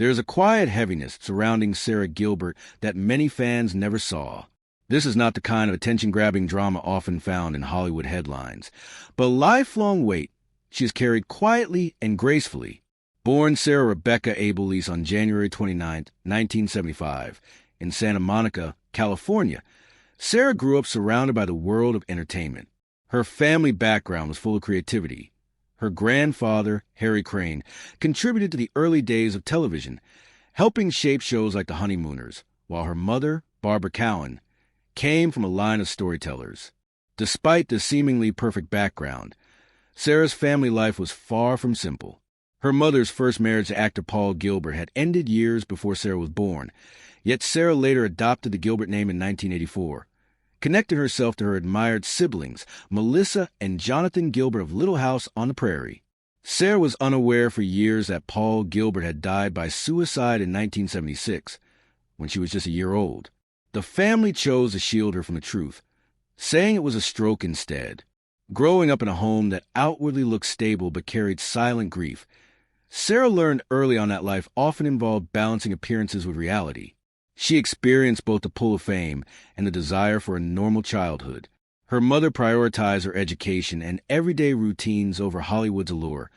There's a quiet heaviness surrounding Sara Gilbert that many fans never saw. This is not the kind of attention-grabbing drama often found in Hollywood headlines, but a lifelong weight she has carried quietly and gracefully. Born Sarah Rebecca Abel-Lease on January 29, 1975, in Santa Monica, California, Sara grew up surrounded by the world of entertainment. Her family background was full of creativity. Her grandfather, Harry Crane, contributed to the early days of television, helping shape shows like The Honeymooners, while her mother, Barbara Cowan, came from a line of storytellers. Despite the seemingly perfect background, Sara's family life was far from simple. Her mother's first marriage to actor Paul Gilbert had ended years before Sara was born, yet Sara later adopted the Gilbert name in 1984, connected herself to her admired siblings, Melissa and Jonathan Gilbert of Little House on the Prairie. Sara was unaware for years that Paul Gilbert had died by suicide in 1976, when she was just a year old. The family chose to shield her from the truth, saying it was a stroke instead. Growing up in a home that outwardly looked stable but carried silent grief, Sara learned early on that life often involved balancing appearances with reality. She experienced both the pull of fame and the desire for a normal childhood. Her mother prioritized her education and everyday routines over Hollywood's allure,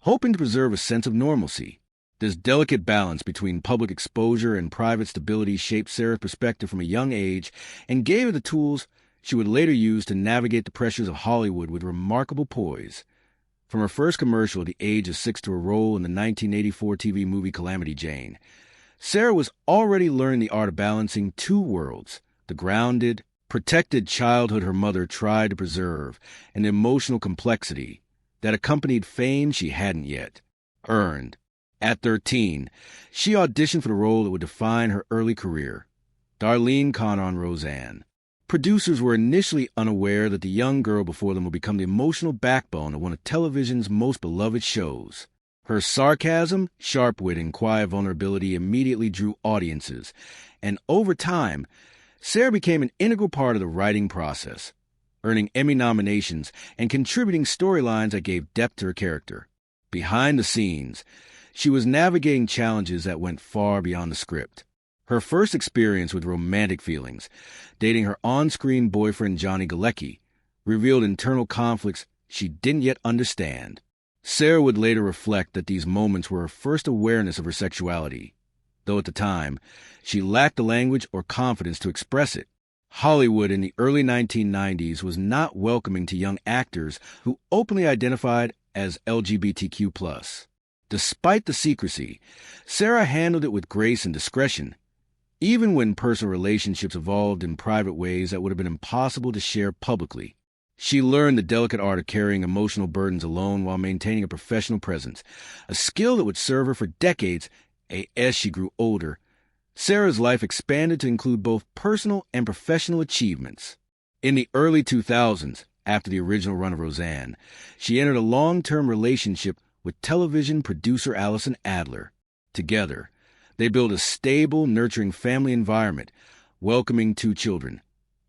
hoping to preserve a sense of normalcy. This delicate balance between public exposure and private stability shaped Sara's perspective from a young age and gave her the tools she would later use to navigate the pressures of Hollywood with remarkable poise. From her first commercial at the age of 6 to a role in the 1984 TV movie Calamity Jane, Sara was already learning the art of balancing two worlds, the grounded, protected childhood her mother tried to preserve, and the emotional complexity that accompanied fame she hadn't yet earned. At 13, she auditioned for the role that would define her early career, Darlene Connor on Roseanne. Producers were initially unaware that the young girl before them would become the emotional backbone of one of television's most beloved shows. Her sarcasm, sharp wit, and quiet vulnerability immediately drew audiences, and over time, Sara became an integral part of the writing process, earning Emmy nominations and contributing storylines that gave depth to her character. Behind the scenes, she was navigating challenges that went far beyond the script. Her first experience with romantic feelings, dating her on-screen boyfriend Johnny Galecki, revealed internal conflicts she didn't yet understand. Sara would later reflect that these moments were her first awareness of her sexuality, though at the time, she lacked the language or confidence to express it. Hollywood in the early 1990s was not welcoming to young actors who openly identified as LGBTQ+. Despite the secrecy, Sara handled it with grace and discretion, even when personal relationships evolved in private ways that would have been impossible to share publicly. She learned the delicate art of carrying emotional burdens alone while maintaining a professional presence, a skill that would serve her for decades. As she grew older, Sara's life expanded to include both personal and professional achievements. In the early 2000s, after the original run of Roseanne, she entered a long-term relationship with television producer Allison Adler. Together, they built a stable, nurturing family environment, welcoming 2 children,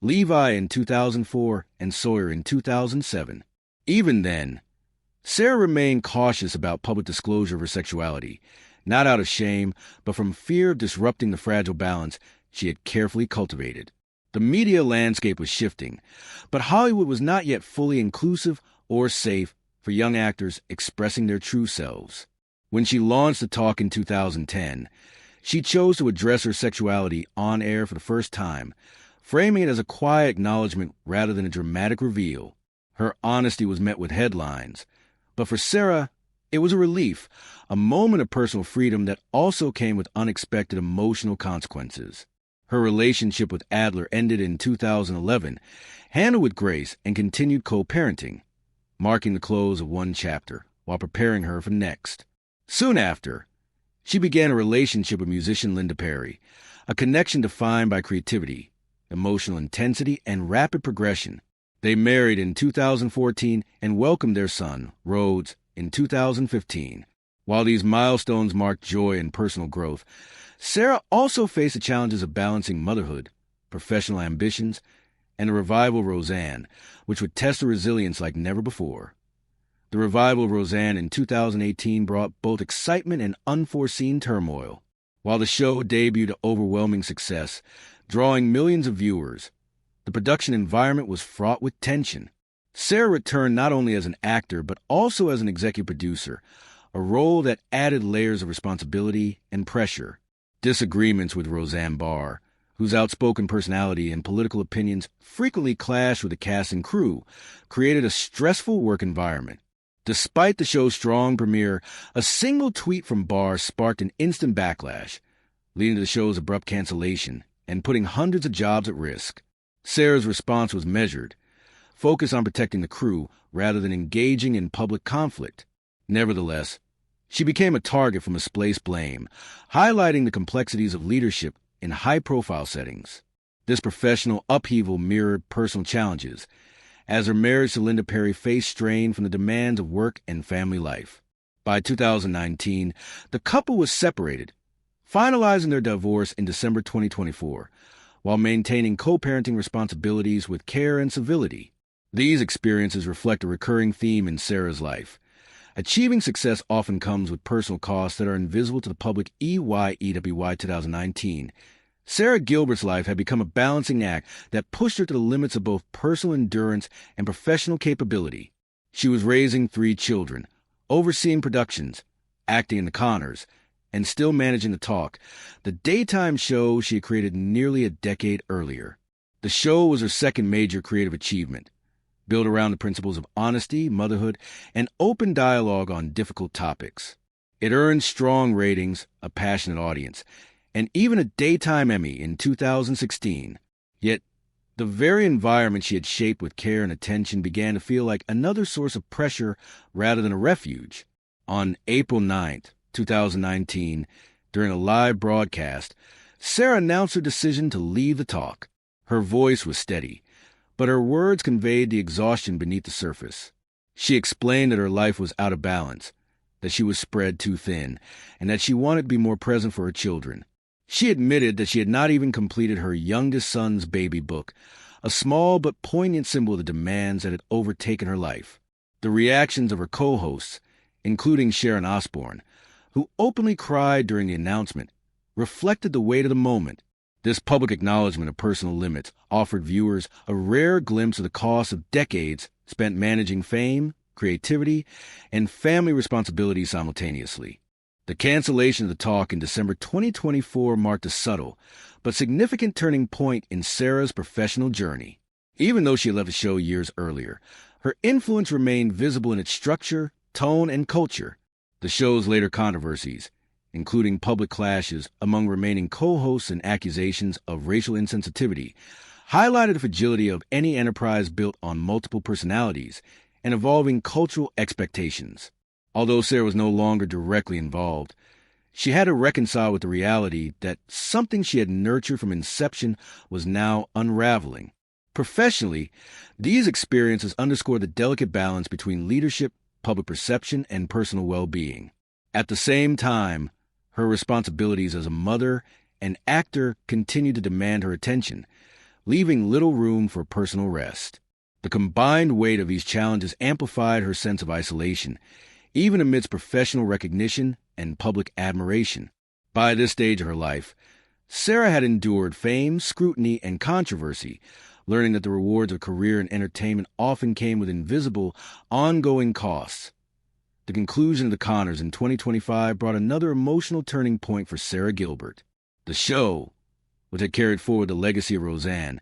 Levi in 2004 and Sawyer in 2007. Even then, Sara remained cautious about public disclosure of her sexuality, not out of shame, but from fear of disrupting the fragile balance she had carefully cultivated. The media landscape was shifting, but Hollywood was not yet fully inclusive or safe for young actors expressing their true selves. When she launched The Talk in 2010, she chose to address her sexuality on air for the first time, framing it as a quiet acknowledgement rather than a dramatic reveal. Her honesty was met with headlines, but for Sara, it was a relief, a moment of personal freedom that also came with unexpected emotional consequences. Her relationship with Adler ended in 2011, handled with grace and continued co-parenting, marking the close of one chapter while preparing her for the next. Soon after, she began a relationship with musician Linda Perry, a connection defined by creativity, emotional intensity, and rapid progression. They married in 2014 and welcomed their son, Rhodes, in 2015. While these milestones marked joy and personal growth, Sara also faced the challenges of balancing motherhood, professional ambitions, and the revival of Roseanne, which would test her resilience like never before. The revival of Roseanne in 2018 brought both excitement and unforeseen turmoil. While the show debuted to overwhelming success, drawing millions of viewers, the production environment was fraught with tension. Sara returned not only as an actor, but also as an executive producer, a role that added layers of responsibility and pressure. Disagreements with Roseanne Barr, whose outspoken personality and political opinions frequently clashed with the cast and crew, created a stressful work environment. Despite the show's strong premiere, a single tweet from Barr sparked an instant backlash, leading to the show's abrupt cancellation and putting hundreds of jobs at risk. Sara's response was measured, focused on protecting the crew rather than engaging in public conflict. Nevertheless, she became a target for misplaced blame, highlighting the complexities of leadership in high-profile settings. This professional upheaval mirrored personal challenges, as her marriage to Linda Perry faced strain from the demands of work and family life. By 2019, the couple was separated, finalizing their divorce in December 2024, while maintaining co-parenting responsibilities with care and civility. These experiences reflect a recurring theme in Sara's life. Achieving success often comes with personal costs that are invisible to the public. EY 2019. Sara Gilbert's life had become a balancing act that pushed her to the limits of both personal endurance and professional capability. She was raising 3 children, overseeing productions, acting in The Conners, and still managing The Talk, the daytime show she had created nearly a decade earlier. The show was her second major creative achievement, built around the principles of honesty, motherhood, and open dialogue on difficult topics. It earned strong ratings, a passionate audience, and even a Daytime Emmy in 2016. Yet, the very environment she had shaped with care and attention began to feel like another source of pressure rather than a refuge. On April 9th, 2019, during a live broadcast, Sara announced her decision to leave The Talk. Her voice was steady, but her words conveyed the exhaustion beneath the surface. She explained that her life was out of balance, that she was spread too thin, and that she wanted to be more present for her children. She admitted that she had not even completed her youngest son's baby book, a small but poignant symbol of the demands that had overtaken her life. The reactions of her co-hosts, including Sharon Osbourne, who openly cried during the announcement, reflected the weight of the moment. This public acknowledgement of personal limits offered viewers a rare glimpse of the cost of decades spent managing fame, creativity, and family responsibilities simultaneously. The cancellation of The Talk in December 2024 marked a subtle but significant turning point in Sara's professional journey. Even though she had left the show years earlier, her influence remained visible in its structure, tone, and culture. The show's later controversies, including public clashes among remaining co-hosts and accusations of racial insensitivity, highlighted the fragility of any enterprise built on multiple personalities and evolving cultural expectations. Although Sara was no longer directly involved, she had to reconcile with the reality that something she had nurtured from inception was now unraveling. Professionally, these experiences underscore the delicate balance between leadership, public perception, and personal well-being. At the same time, her responsibilities as a mother and actor continued to demand her attention, leaving little room for personal rest. The combined weight of these challenges amplified her sense of isolation, even amidst professional recognition and public admiration. By this stage of her life, Sara had endured fame, scrutiny, and controversy, learning that the rewards of career in entertainment often came with invisible, ongoing costs. The conclusion of The Conners in 2025 brought another emotional turning point for Sara Gilbert. The show, which had carried forward the legacy of Roseanne,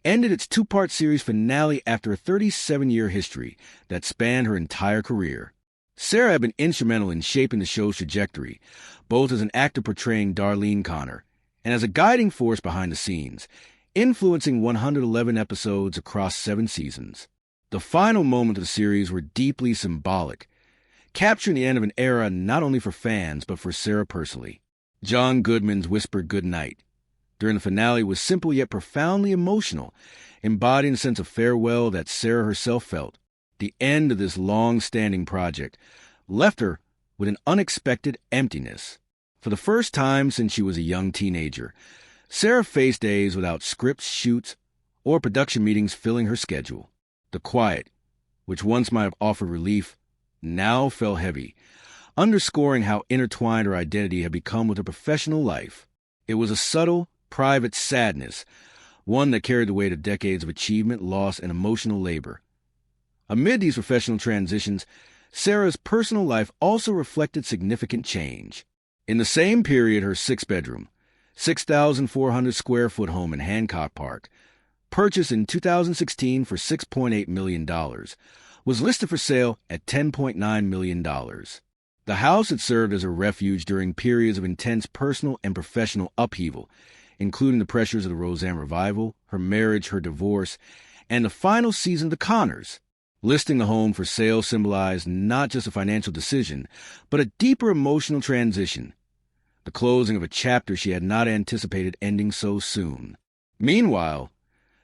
ended its 2-part series finale after a 37-year history that spanned her entire career. Sara had been instrumental in shaping the show's trajectory, both as an actor portraying Darlene Connor and as a guiding force behind the scenes, influencing 111 episodes across 7 seasons. The final moments of the series were deeply symbolic, capturing the end of an era not only for fans but for Sara personally. John Goodman's whispered goodnight during the finale was simple yet profoundly emotional, embodying a sense of farewell that Sara herself felt. The end of this long-standing project left her with an unexpected emptiness. For the first time since she was a young teenager, Sara faced days without scripts, shoots, or production meetings filling her schedule. The quiet, which once might have offered relief, now fell heavy, underscoring how intertwined her identity had become with her professional life. It was a subtle, private sadness, one that carried the weight of decades of achievement, loss, and emotional labor. Amid these professional transitions, Sara's personal life also reflected significant change. In the same period, her six-bedroom, 6,400-square-foot home in Hancock Park, purchased in 2016 for $6.8 million, was listed for sale at $10.9 million. The house had served as a refuge during periods of intense personal and professional upheaval, including the pressures of the Roseanne revival, her marriage, her divorce, and the final season of The Conners. Listing the home for sale symbolized not just a financial decision, but a deeper emotional transition, the closing of a chapter she had not anticipated ending so soon. Meanwhile,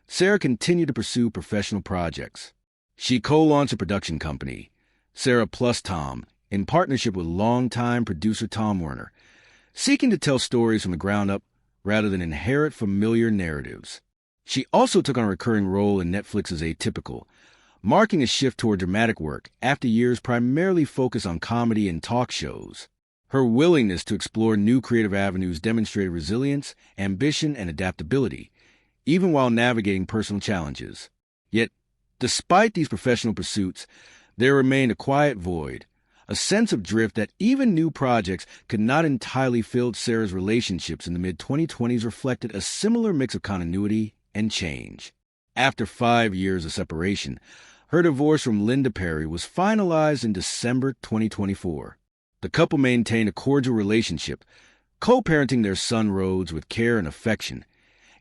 Sara continued to pursue professional projects. She co-launched a production company, Sara Plus Tom, in partnership with longtime producer Tom Werner, seeking to tell stories from the ground up rather than inherit familiar narratives. She also took on a recurring role in Netflix's Atypical, marking a shift toward dramatic work after years primarily focused on comedy and talk shows. Her willingness to explore new creative avenues demonstrated resilience, ambition, and adaptability, even while navigating personal challenges. Yet, despite these professional pursuits, there remained a quiet void, a sense of drift that even new projects could not entirely fill. Sara's relationships in the mid-2020s reflected a similar mix of continuity and change. After 5 years of separation, her divorce from Linda Perry was finalized in December 2024. The couple maintained a cordial relationship, co-parenting their son Rhodes with care and affection,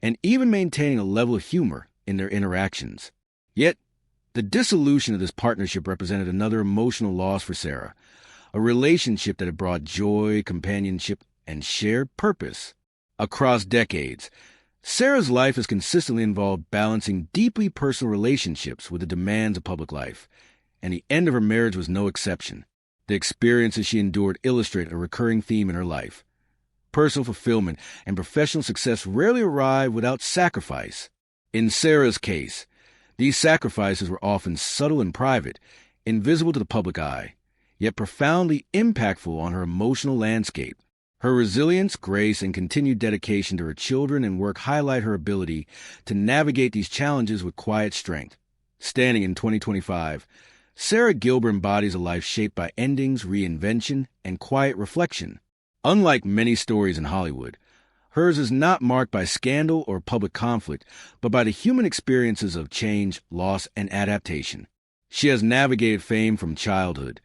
and even maintaining a level of humor in their interactions. Yet, the dissolution of this partnership represented another emotional loss for Sara, a relationship that had brought joy, companionship, and shared purpose. Across decades, Sara's life has consistently involved balancing deeply personal relationships with the demands of public life, and the end of her marriage was no exception. The experiences she endured illustrate a recurring theme in her life. Personal fulfillment and professional success rarely arrive without sacrifice. In Sara's case, these sacrifices were often subtle and private, invisible to the public eye, yet profoundly impactful on her emotional landscape. Her resilience, grace, and continued dedication to her children and work highlight her ability to navigate these challenges with quiet strength. Standing in 2025, Sara Gilbert embodies a life shaped by endings, reinvention, and quiet reflection. Unlike many stories in Hollywood, hers is not marked by scandal or public conflict, but by the human experiences of change, loss, and adaptation. She has navigated fame from childhood,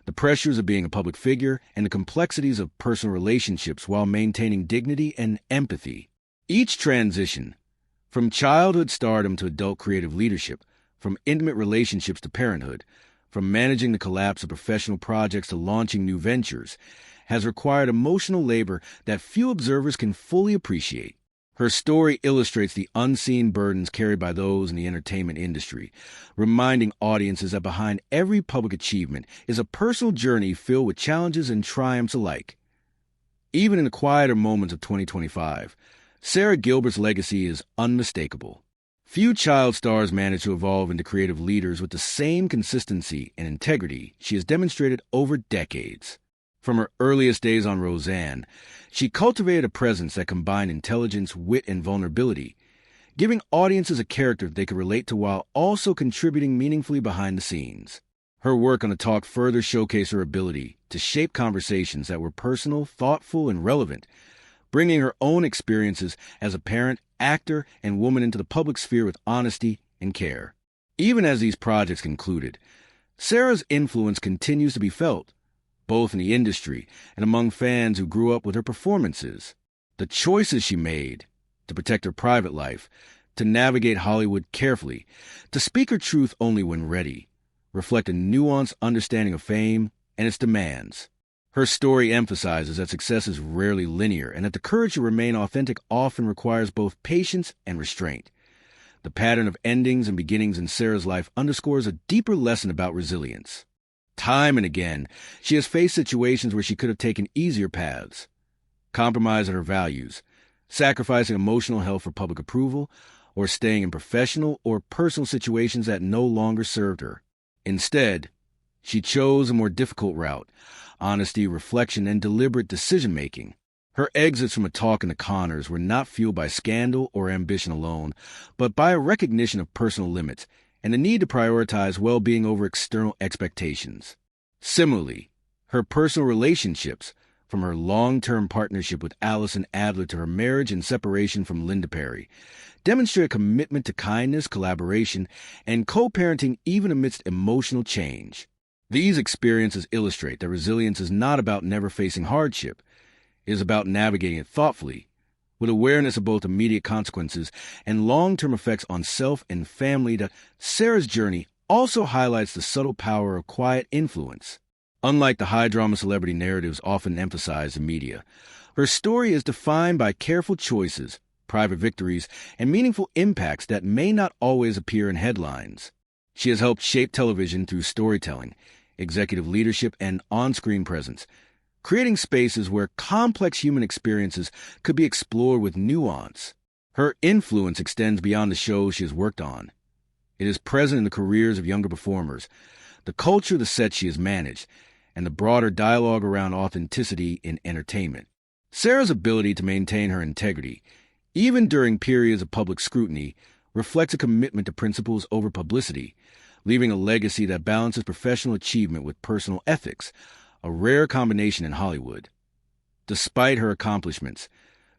the pressures of being a public figure, and the complexities of personal relationships while maintaining dignity and empathy. Each transition, from childhood stardom to adult creative leadership, from intimate relationships to parenthood, from managing the collapse of professional projects to launching new ventures, has required emotional labor that few observers can fully appreciate. Her story illustrates the unseen burdens carried by those in the entertainment industry, reminding audiences that behind every public achievement is a personal journey filled with challenges and triumphs alike. Even in the quieter moments of 2025, Sara Gilbert's legacy is unmistakable. Few child stars manage to evolve into creative leaders with the same consistency and integrity she has demonstrated over decades. From her earliest days on Roseanne, she cultivated a presence that combined intelligence, wit, and vulnerability, giving audiences a character they could relate to while also contributing meaningfully behind the scenes. Her work on The Talk further showcased her ability to shape conversations that were personal, thoughtful, and relevant, bringing her own experiences as a parent, actor, and woman into the public sphere with honesty and care. Even as these projects concluded, Sara's influence continues to be felt, both in the industry and among fans who grew up with her performances. The choices she made to protect her private life, to navigate Hollywood carefully, to speak her truth only when ready, reflect a nuanced understanding of fame and its demands. Her story emphasizes that success is rarely linear and that the courage to remain authentic often requires both patience and restraint. The pattern of endings and beginnings in Sara's life underscores a deeper lesson about resilience. Time and again, she has faced situations where she could have taken easier paths, compromised on her values, sacrificing emotional health for public approval, or staying in professional or personal situations that no longer served her. Instead, She chose a more difficult route: honesty, reflection, and deliberate decision-making. Her exits from a talk in The Conners were not fueled by scandal or ambition alone, but by a recognition of personal limits and the need to prioritize well-being over external expectations. Similarly, her personal relationships, from her long-term partnership with Allison Adler to her marriage and separation from Linda Perry, demonstrate a commitment to kindness, collaboration, and co-parenting even amidst emotional change. These experiences illustrate that resilience is not about never facing hardship. It is about navigating it thoughtfully, with awareness of both immediate consequences and long-term effects on self and family. Sara's journey also highlights the subtle power of quiet influence. Unlike the high-drama celebrity narratives often emphasized in media, her story is defined by careful choices, private victories, and meaningful impacts that may not always appear in headlines. She has helped shape television through storytelling, executive leadership, and on-screen presence, creating spaces where complex human experiences could be explored with nuance. Her influence extends beyond the shows she has worked on. It is present in the careers of younger performers, the culture of the set she has managed, and the broader dialogue around authenticity in entertainment. Sara's ability to maintain her integrity, even during periods of public scrutiny, reflects a commitment to principles over publicity, leaving a legacy that balances professional achievement with personal ethics, a rare combination in Hollywood. Despite her accomplishments,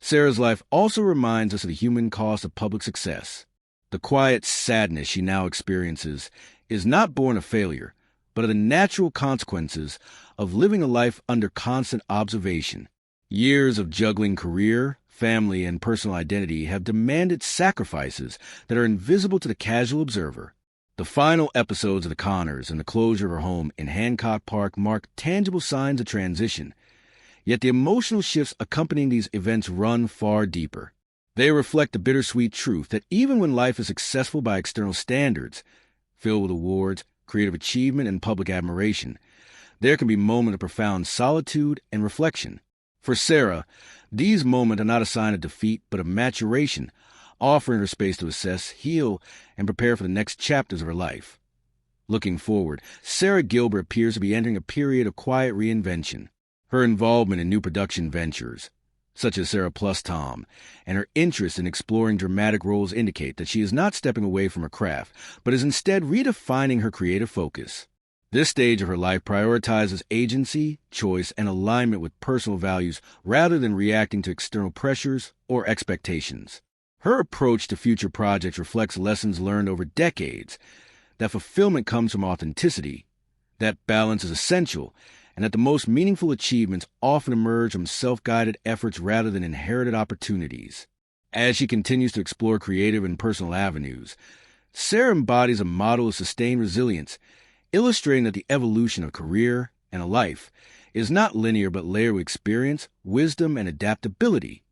Sara's life also reminds us of the human cost of public success. The quiet sadness she now experiences is not born of failure, but of the natural consequences of living a life under constant observation. Years of juggling career, family, and personal identity have demanded sacrifices that are invisible to the casual observer. The final episodes of The Conners and the closure of her home in Hancock Park mark tangible signs of transition, yet the emotional shifts accompanying these events run far deeper. They reflect the bittersweet truth that even when life is successful by external standards, filled with awards, creative achievement, and public admiration, there can be moments of profound solitude and reflection. For Sara, these moments are not a sign of defeat, but of maturation, offering her space to assess, heal, and prepare for the next chapters of her life. Looking forward, Sara Gilbert appears to be entering a period of quiet reinvention. Her involvement in new production ventures, such as Sarah Plus Tom, and her interest in exploring dramatic roles indicate that she is not stepping away from her craft, but is instead redefining her creative focus. This stage of her life prioritizes agency, choice, and alignment with personal values rather than reacting to external pressures or expectations. Her approach to future projects reflects lessons learned over decades, that fulfillment comes from authenticity, that balance is essential, and that the most meaningful achievements often emerge from self-guided efforts rather than inherited opportunities. As she continues to explore creative and personal avenues, Sara embodies a model of sustained resilience, illustrating that the evolution of a career and a life is not linear but layered with experience, wisdom, and adaptability.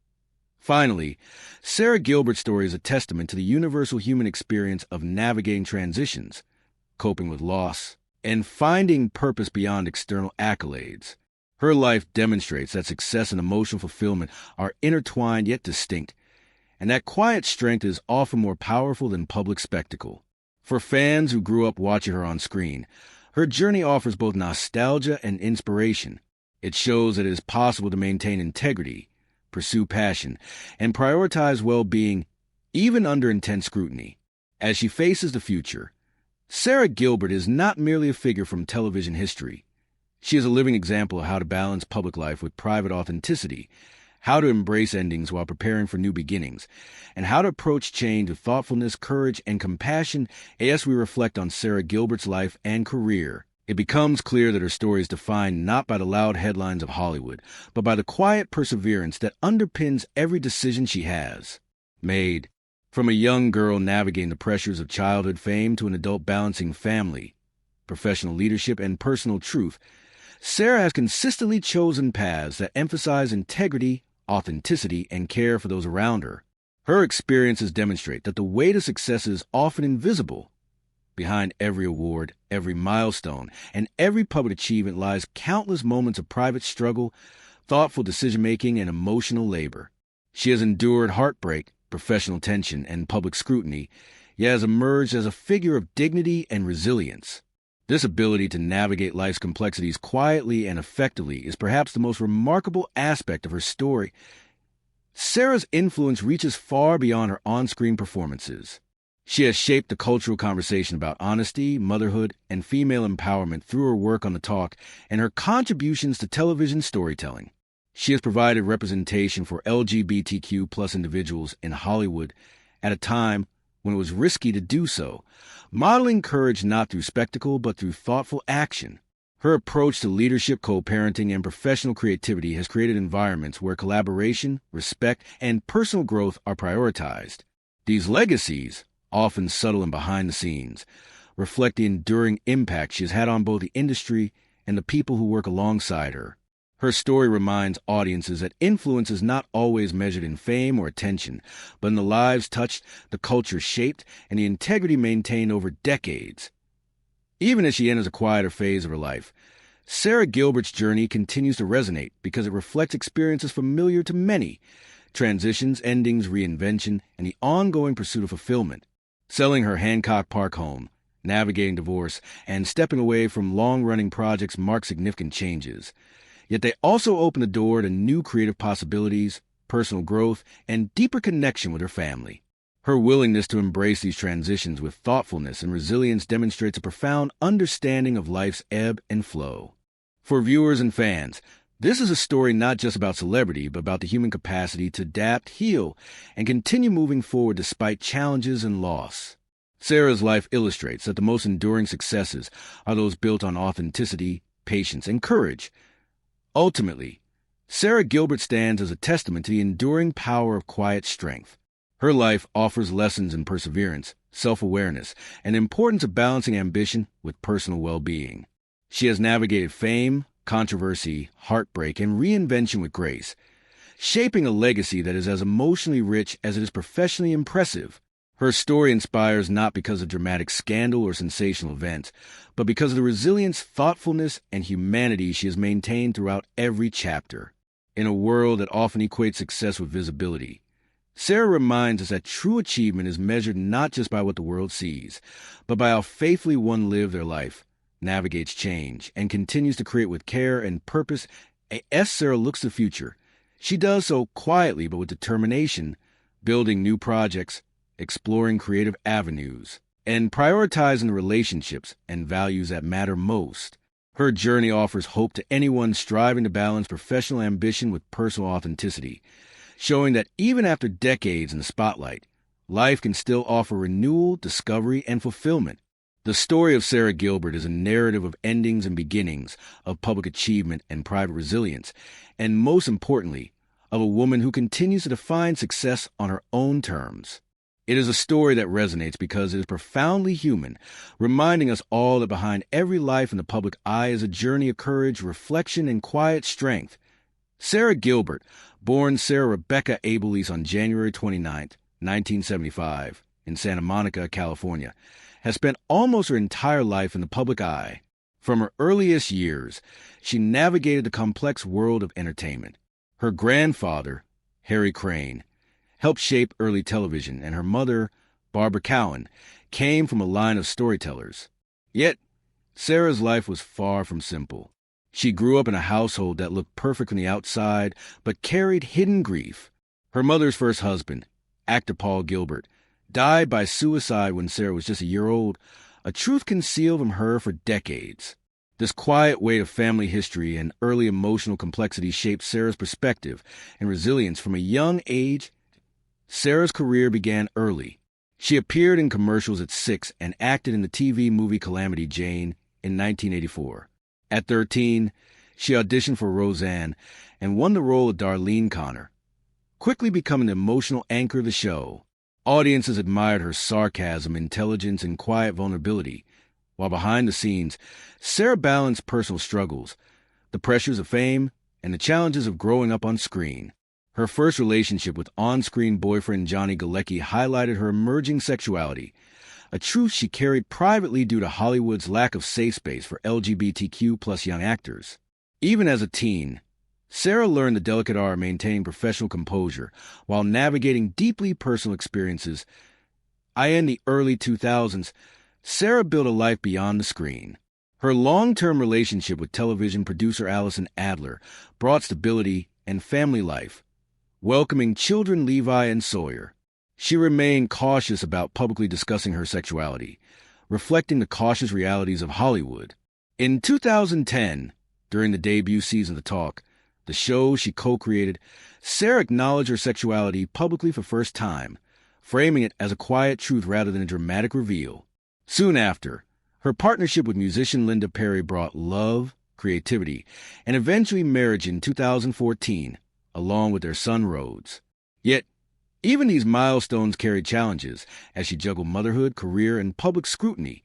Finally, Sara Gilbert's story is a testament to the universal human experience of navigating transitions, coping with loss, and finding purpose beyond external accolades. Her life demonstrates that success and emotional fulfillment are intertwined yet distinct, and that quiet strength is often more powerful than public spectacle. For fans who grew up watching her on screen, her journey offers both nostalgia and inspiration. It shows that it is possible to maintain integrity, pursue passion, and prioritize well-being even under intense scrutiny. As she faces the future, Sara Gilbert is not merely a figure from television history. She is a living example of how to balance public life with private authenticity, how to embrace endings while preparing for new beginnings, and how to approach change with thoughtfulness, courage, and compassion. As we reflect on Sara Gilbert's life and career, it becomes clear that her story is defined not by the loud headlines of Hollywood, but by the quiet perseverance that underpins every decision she has made. From a young girl navigating the pressures of childhood fame to an adult balancing family, professional leadership, and personal truth, Sara has consistently chosen paths that emphasize integrity, authenticity, and care for those around her. Her experiences demonstrate that the way to success is often invisible. Behind every award, every milestone, and every public achievement lies countless moments of private struggle, thoughtful decision-making, and emotional labor. She has endured heartbreak, professional tension, and public scrutiny, yet has emerged as a figure of dignity and resilience. This ability to navigate life's complexities quietly and effectively is perhaps the most remarkable aspect of her story. Sara's influence reaches far beyond her on-screen performances. She has shaped the cultural conversation about honesty, motherhood, and female empowerment through her work on The Talk and her contributions to television storytelling. She has provided representation for LGBTQ+ individuals in Hollywood at a time when it was risky to do so, modeling courage not through spectacle but through thoughtful action. Her approach to leadership, co-parenting, and professional creativity has created environments where collaboration, respect, and personal growth are prioritized. These legacies, often subtle and behind the scenes, reflect the enduring impact she has had on both the industry and the people who work alongside her. Her story reminds audiences that influence is not always measured in fame or attention, but in the lives touched, the culture shaped, and the integrity maintained over decades. Even as she enters a quieter phase of her life, Sara Gilbert's journey continues to resonate because it reflects experiences familiar to many: transitions, endings, reinvention, and the ongoing pursuit of fulfillment. Selling her Hancock Park home, navigating divorce, and stepping away from long-running projects mark significant changes. Yet they also open the door to new creative possibilities, personal growth, and deeper connection with her family. Her willingness to embrace these transitions with thoughtfulness and resilience demonstrates a profound understanding of life's ebb and flow. For viewers and fans, this is a story not just about celebrity, but about the human capacity to adapt, heal, and continue moving forward despite challenges and loss. Sara's life illustrates that the most enduring successes are those built on authenticity, patience, and courage. Ultimately, Sara Gilbert stands as a testament to the enduring power of quiet strength. Her life offers lessons in perseverance, self-awareness, and the importance of balancing ambition with personal well-being. She has navigated fame, controversy, heartbreak, and reinvention with grace, shaping a legacy that is as emotionally rich as it is professionally impressive. Her story inspires not because of dramatic scandal or sensational events, but because of the resilience, thoughtfulness, and humanity she has maintained throughout every chapter. In a world that often equates success with visibility, Sara reminds us that true achievement is measured not just by what the world sees, but by how faithfully one lives their life, navigates change, and continues to create with care and purpose. As Sara looks to the future, she does so quietly but with determination, building new projects, exploring creative avenues, and prioritizing the relationships and values that matter most. Her journey offers hope to anyone striving to balance professional ambition with personal authenticity, showing that even after decades in the spotlight, life can still offer renewal, discovery, and fulfillment. The story of Sara Gilbert is a narrative of endings and beginnings, of public achievement and private resilience, and most importantly, of a woman who continues to define success on her own terms. It is a story that resonates because it is profoundly human, reminding us all that behind every life in the public eye is a journey of courage, reflection, and quiet strength. Sara Gilbert, born Sarah Rebecca Abelise on January 29, 1975, in Santa Monica, California, has spent almost her entire life in the public eye. From her earliest years, she navigated the complex world of entertainment. Her grandfather, Harry Crane, helped shape early television, and her mother, Barbara Cowan, came from a line of storytellers. Yet, Sara's life was far from simple. She grew up in a household that looked perfect from the outside, but carried hidden grief. Her mother's first husband, actor Paul Gilbert, died by suicide when Sara was just a year old, a truth concealed from her for decades. This quiet weight of family history and early emotional complexity shaped Sara's perspective and resilience from a young age. Sara's career began early. She appeared in commercials at 6 and acted in the TV movie Calamity Jane in 1984. At 13, she auditioned for Roseanne and won the role of Darlene Connor, quickly becoming the emotional anchor of the show. Audiences admired her sarcasm, intelligence, and quiet vulnerability, while behind the scenes, Sara balanced personal struggles, the pressures of fame, and the challenges of growing up on screen. Her first relationship with on-screen boyfriend Johnny Galecki highlighted her emerging sexuality, a truth she carried privately due to Hollywood's lack of safe space for LGBTQ+ young actors. Even as a teen, Sara learned the delicate art of maintaining professional composure while navigating deeply personal experiences. In the early 2000s, Sara built a life beyond the screen. Her long-term relationship with television producer Allison Adler brought stability and family life, welcoming children Levi and Sawyer. She remained cautious about publicly discussing her sexuality, reflecting the cautious realities of Hollywood. In 2010, during the debut season of The Talk, the show she co-created, Sara acknowledged her sexuality publicly for the first time, framing it as a quiet truth rather than a dramatic reveal. Soon after, her partnership with musician Linda Perry brought love, creativity, and eventually marriage in 2014, along with their son Rhodes. Yet, even these milestones carried challenges as she juggled motherhood, career, and public scrutiny.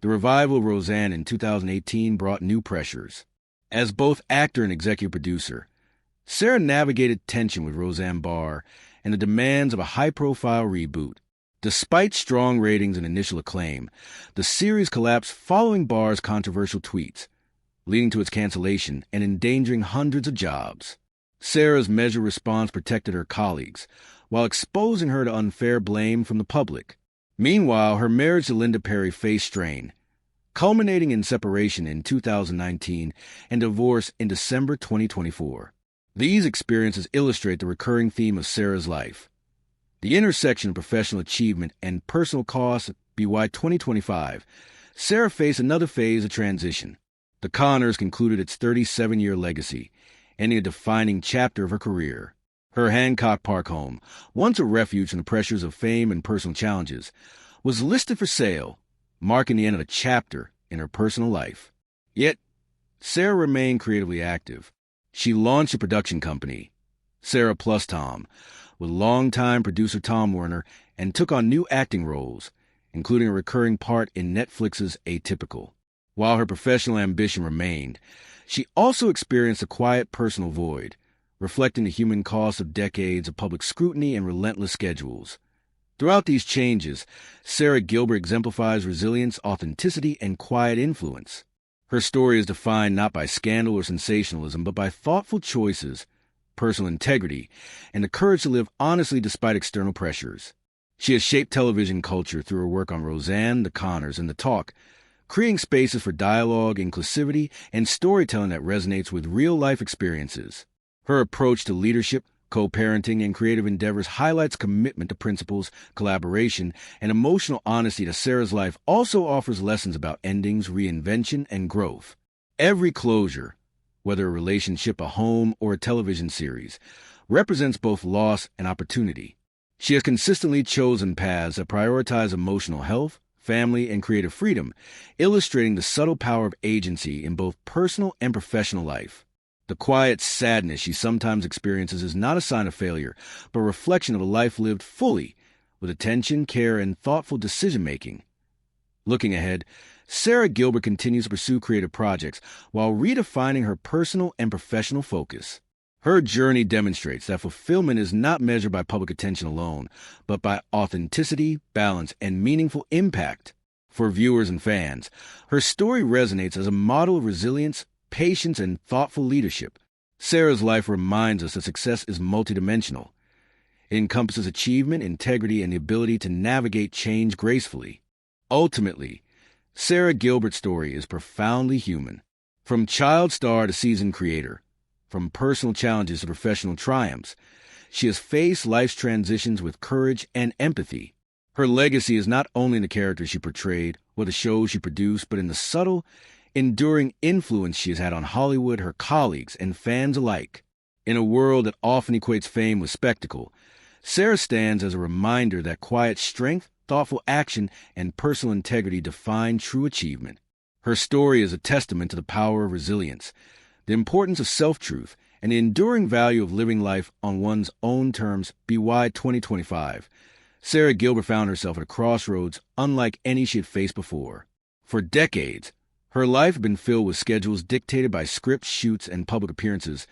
The revival of Roseanne in 2018 brought new pressures. As both actor and executive producer, Sara navigated tension with Roseanne Barr and the demands of a high-profile reboot. Despite strong ratings and initial acclaim, the series collapsed following Barr's controversial tweets, leading to its cancellation and endangering hundreds of jobs. Sara's measured response protected her colleagues, while exposing her to unfair blame from the public. Meanwhile, her marriage to Linda Perry faced strain, culminating in separation in 2019 and divorce in December 2024. These experiences illustrate the recurring theme of Sara's life: the intersection of professional achievement and personal costs. By 2025, Sara faced another phase of transition. The Conners concluded its 37-year legacy, ending a defining chapter of her career. Her Hancock Park home, once a refuge from the pressures of fame and personal challenges, was listed for sale, marking the end of a chapter in her personal life. Yet, Sara remained creatively active. She launched a production company, Sara Plus Tom, with longtime producer Tom Werner, and took on new acting roles, including a recurring part in Netflix's Atypical. While her professional ambition remained, she also experienced a quiet personal void, reflecting the human cost of decades of public scrutiny and relentless schedules. Throughout these changes, Sara Gilbert exemplifies resilience, authenticity, and quiet influence. Her story is defined not by scandal or sensationalism, but by thoughtful choices, personal integrity, and the courage to live honestly despite external pressures. She has shaped television culture through her work on Roseanne, The Conners, and The Talk, creating spaces for dialogue, inclusivity, and storytelling that resonates with real-life experiences. Her approach to leadership, co-parenting, and creative endeavors highlights commitment to principles, collaboration, and emotional honesty that Sara's life also offers lessons about endings, reinvention, and growth. Every closure, whether a relationship, a home, or a television series, represents both loss and opportunity. She has consistently chosen paths that prioritize emotional health, family, and creative freedom, illustrating the subtle power of agency in both personal and professional life. The quiet sadness she sometimes experiences is not a sign of failure, but a reflection of a life lived fully, with attention, care, and thoughtful decision-making. Looking ahead, Sara Gilbert continues to pursue creative projects while redefining her personal and professional focus. Her journey demonstrates that fulfillment is not measured by public attention alone, but by authenticity, balance, and meaningful impact. For viewers and fans, her story resonates as a model of resilience, patience, and thoughtful leadership. Sara's life reminds us that success is multidimensional. It encompasses achievement, integrity, and the ability to navigate change gracefully. Ultimately, Sara Gilbert's story is profoundly human. From child star to seasoned creator, from personal challenges to professional triumphs, she has faced life's transitions with courage and empathy. Her legacy is not only in the characters she portrayed or the shows she produced, but in the subtle, enduring influence she has had on Hollywood, her colleagues, and fans alike. In a world that often equates fame with spectacle, Sara stands as a reminder that quiet strength, thoughtful action, and personal integrity define true achievement. Her story is a testament to the power of resilience, the importance of self-truth, and the enduring value of living life on one's own terms. By 2025, Sara Gilbert found herself at a crossroads unlike any she had faced before. For decades, her life had been filled with schedules dictated by scripts, shoots, and public appearances,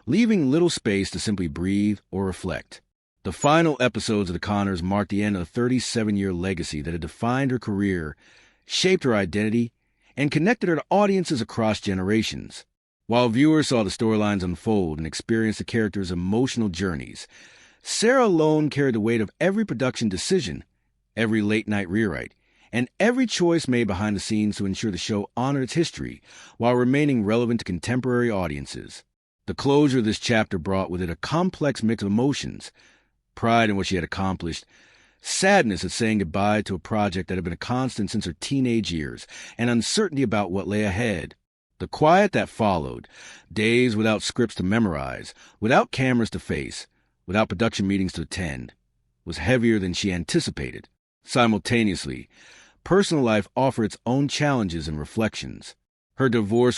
leaving little space to simply breathe or reflect. The final episodes of The Conners marked the end of a 37-year legacy that had defined her career, shaped her identity, and connected her to audiences across generations. While viewers saw the storylines unfold and experienced the characters' emotional journeys, Sara alone carried the weight of every production decision, every late-night rewrite, and every choice made behind the scenes to ensure the show honored its history while remaining relevant to contemporary audiences. The closure this chapter brought with it a complex mix of emotions: pride in what she had accomplished, sadness at saying goodbye to a project that had been a constant since her teenage years, and uncertainty about what lay ahead. The quiet that followed, days without scripts to memorize, without cameras to face, without production meetings to attend, was heavier than she anticipated. Simultaneously, personal life offered its own challenges and reflections. Her divorce